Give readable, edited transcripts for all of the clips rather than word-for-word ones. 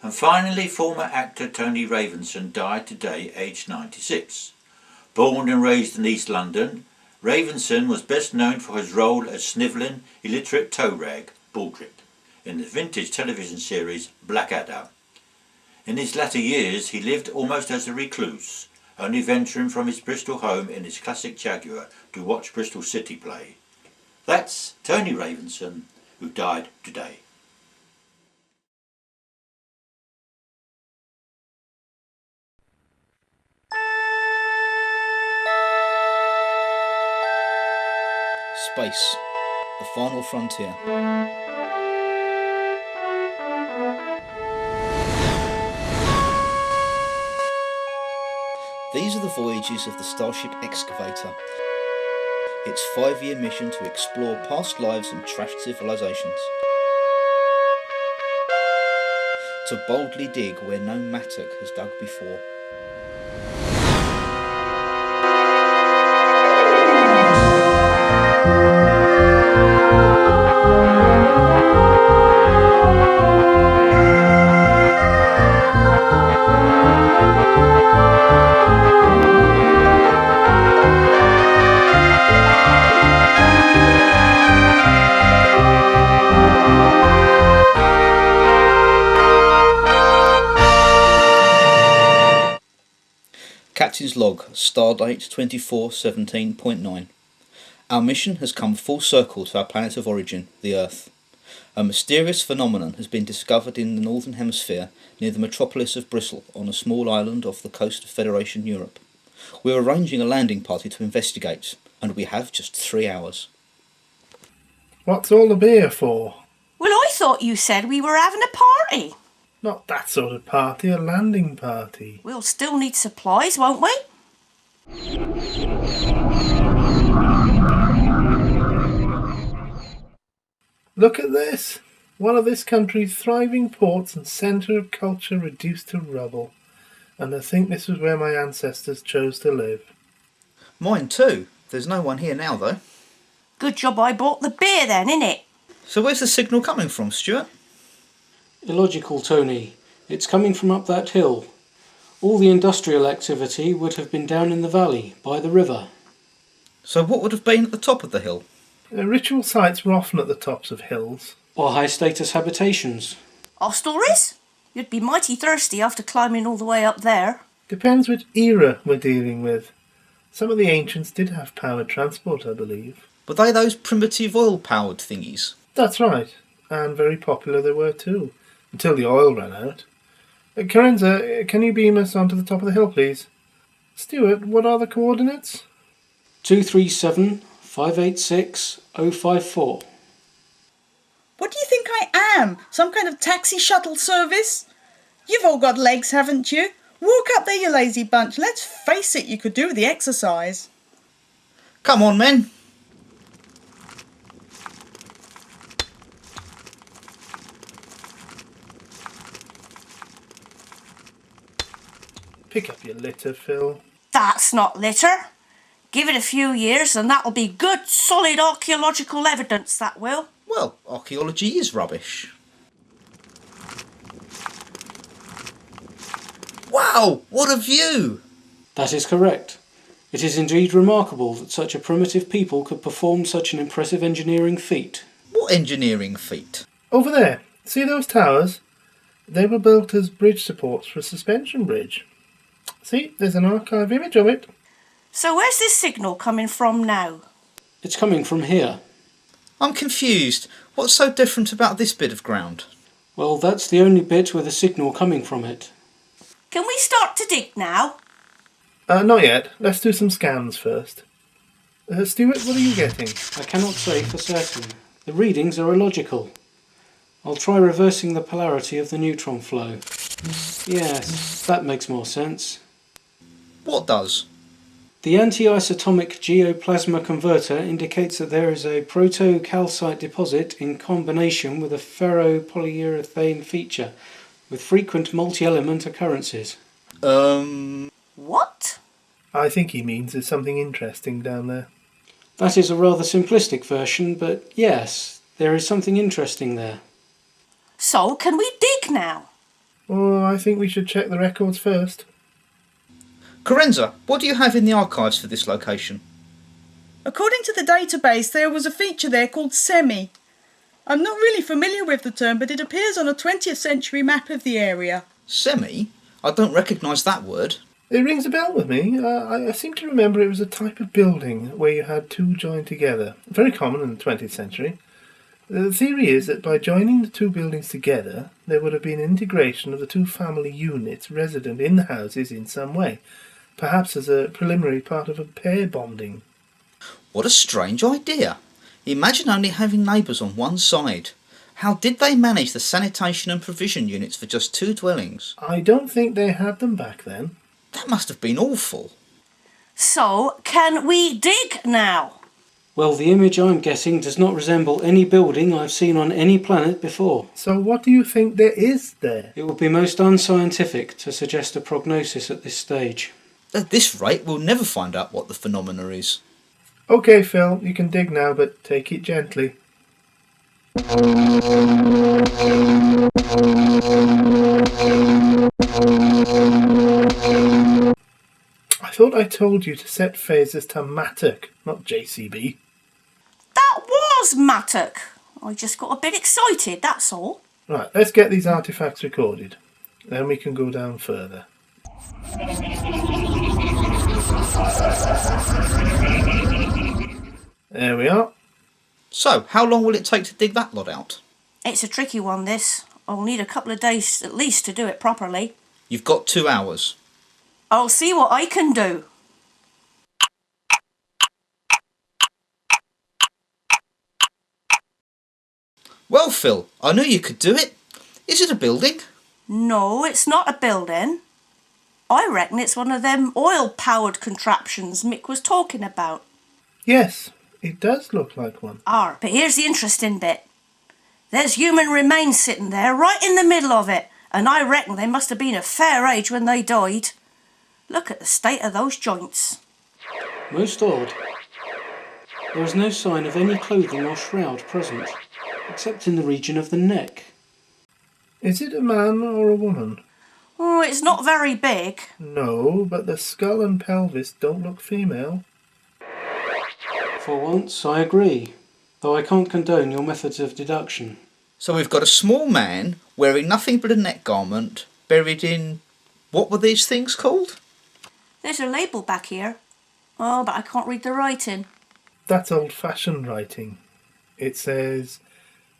And finally, former actor Tony Ravenson died today, aged 96. Born and raised in East London, Ravenson was best known for his role as snivelling, illiterate toe rag, Baldrick, in the vintage television series Blackadder. In his latter years he lived almost as a recluse, only venturing from his Bristol home in his classic Jaguar to watch Bristol City play. That's Tony Ravenson, who died today. Space, the final frontier. These are the voyages of the Starship Excavator. Its 5-year mission to explore past lives and trashed civilizations. To boldly dig where no mattock has dug before. Captain's log, stardate 2417.9. Our mission has come full circle to our planet of origin, the Earth. A mysterious phenomenon has been discovered in the Northern Hemisphere near the metropolis of Bristol on a small island off the coast of Federation Europe. We are arranging a landing party to investigate, and we have just 3 hours. What's all the beer for? Well, I thought you said we were having a party. Not that sort of party, a landing party. We'll still need supplies, won't we? Look at this. One of this country's thriving ports and centre of culture reduced to rubble. And I think this was where my ancestors chose to live. Mine too. There's no one here now though. Good job I bought the beer then, innit? So where's the signal coming from, Stuart? Illogical, Tony. It's coming from up that hill. All the industrial activity would have been down in the valley, by the river. So what would have been at the top of the hill? Ritual sites were often at the tops of hills. Or high-status habitations. Hostelries? You'd be mighty thirsty after climbing all the way up there. Depends which era we're dealing with. Some of the ancients did have powered transport, I believe. Were they those primitive oil-powered thingies? That's right. And very popular they were too. Until the oil ran out. Carenza, can you beam us onto the top of the hill, please? Stuart, what are the coordinates? 237 586 054. What do you think I am? Some kind of taxi shuttle service? You've all got legs, haven't you? Walk up there, you lazy bunch. Let's face it, you could do with the exercise. Come on, men. Pick up your litter, Phil. That's not litter. Give it a few years and that'll be good, solid archaeological evidence, that will. Well, archaeology is rubbish. Wow, what a view! That is correct. It is indeed remarkable that such a primitive people could perform such an impressive engineering feat. What engineering feat? Over there. See those towers? They were built as bridge supports for a suspension bridge. See, there's an archive image of it. So where's this signal coming from now? It's coming from here. I'm confused. What's so different about this bit of ground? Well, that's the only bit with a signal coming from it. Can we start to dig now? Not yet. Let's do some scans first. Stuart, what are you getting? I cannot say for certain. The readings are illogical. I'll try reversing the polarity of the neutron flow. Yes, that makes more sense. What does? The anti-isotomic geoplasma converter indicates that there is a proto-calcite deposit in combination with a ferropolyurethane feature, with frequent multi-element occurrences. What? I think he means there's something interesting down there. That is a rather simplistic version, but yes, there is something interesting there. So can we dig now? Oh, I think we should check the records first. Corenza, what do you have in the archives for this location? According to the database, there was a feature there called SEMI. I'm not really familiar with the term, but it appears on a 20th century map of the area. Semi? I don't recognise that word. It rings a bell with me. I seem to remember it was a type of building where you had two joined together. Very common in the 20th century. The theory is that by joining the two buildings together, there would have been integration of the two family units resident in the houses in some way, perhaps as a preliminary part of a pair bonding. What a strange idea. Imagine only having neighbours on one side. How did they manage the sanitation and provision units for just two dwellings? I don't think they had them back then. That must have been awful. So, can we dig now? Well, the image I'm getting does not resemble any building I've seen on any planet before. So what do you think there is there? It would be most unscientific to suggest a prognosis at this stage. At this rate, we'll never find out what the phenomena is. OK, Phil, you can dig now, but take it gently. I thought I told you to set phasers to Mattock, not JCB. That was Mattock. I just got a bit excited, that's all. Right, let's get these artefacts recorded. Then we can go down further. There we are. So, how long will it take to dig that lot out? It's a tricky one, this. I'll need a couple of days at least to do it properly. You've got 2 hours. I'll see what I can do. Well, Phil, I knew you could do it. Is it a building? No, it's not a building. I reckon it's one of them oil-powered contraptions Mick was talking about. Yes, it does look like one. But here's the interesting bit. There's human remains sitting there right in the middle of it, and I reckon they must have been a fair age when they died. Look at the state of those joints. Most odd. There is no sign of any clothing or shroud present, except in the region of the neck. Is it a man or a woman? Oh, it's not very big. No, but the skull and pelvis don't look female. For once, I agree, though I can't condone your methods of deduction. So we've got a small man wearing nothing but a neck garment, buried in... what were these things called? There's a label back here. Oh, but I can't read the writing. That's old-fashioned writing. It says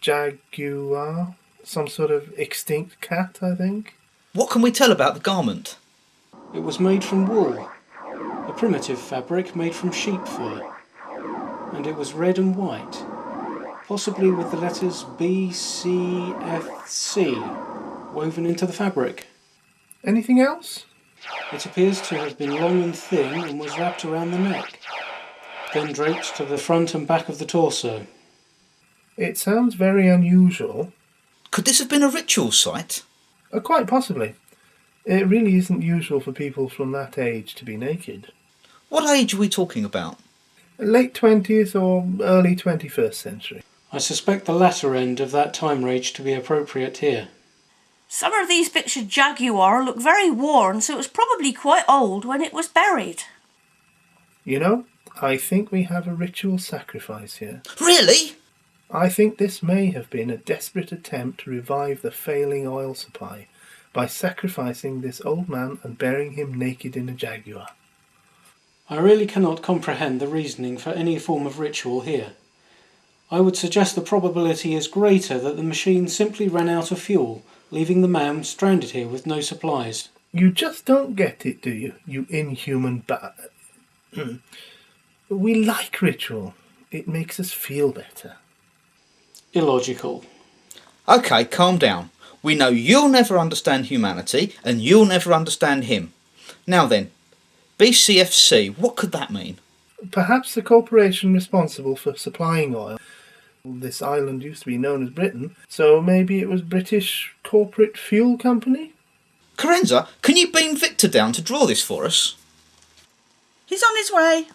jaguar, some sort of extinct cat, I think. What can we tell about the garment? It was made from wool, a primitive fabric made from sheep fur, and it was red and white, possibly with the letters B, C, F, C woven into the fabric. Anything else? It appears to have been long and thin and was wrapped around the neck, then draped to the front and back of the torso. It sounds very unusual. Could this have been a ritual site? Quite possibly. It really isn't usual for people from that age to be naked. What age are we talking about? Late 20th or early 21st century. I suspect the latter end of that time range to be appropriate here. Some of these pictured jaguar look very worn, so it was probably quite old when it was buried. You know, I think we have a ritual sacrifice here. Really? I think this may have been a desperate attempt to revive the failing oil supply by sacrificing this old man and burying him naked in a jaguar. I really cannot comprehend the reasoning for any form of ritual here. I would suggest the probability is greater that the machine simply ran out of fuel, leaving the man stranded here with no supplies. You just don't get it, do you? You inhuman We like ritual. It makes us feel better. Illogical. OK, calm down. We know you'll never understand humanity, and you'll never understand him. Now then, BCFC, what could that mean? Perhaps the corporation responsible for supplying oil. This island used to be known as Britain, so maybe it was British Corporate Fuel Company? Corenza, can you beam Victor down to draw this for us? He's on his way.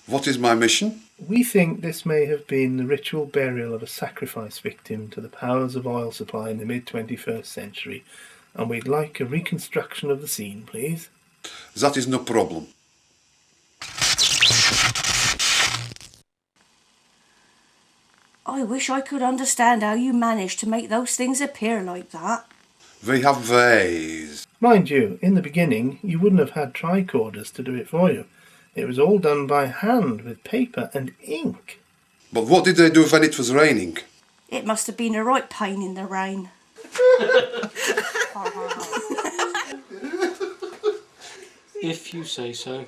What is my mission? We think this may have been the ritual burial of a sacrifice victim to the powers of oil supply in the mid-21st century, and we'd like a reconstruction of the scene, please. That is no problem. I wish I could understand how you managed to make those things appear like that. We have ways. Mind you, in the beginning, you wouldn't have had tricorders to do it for you. It was all done by hand with paper and ink. But what did they do when it was raining? It must have been a right pain in the rain. If you say so.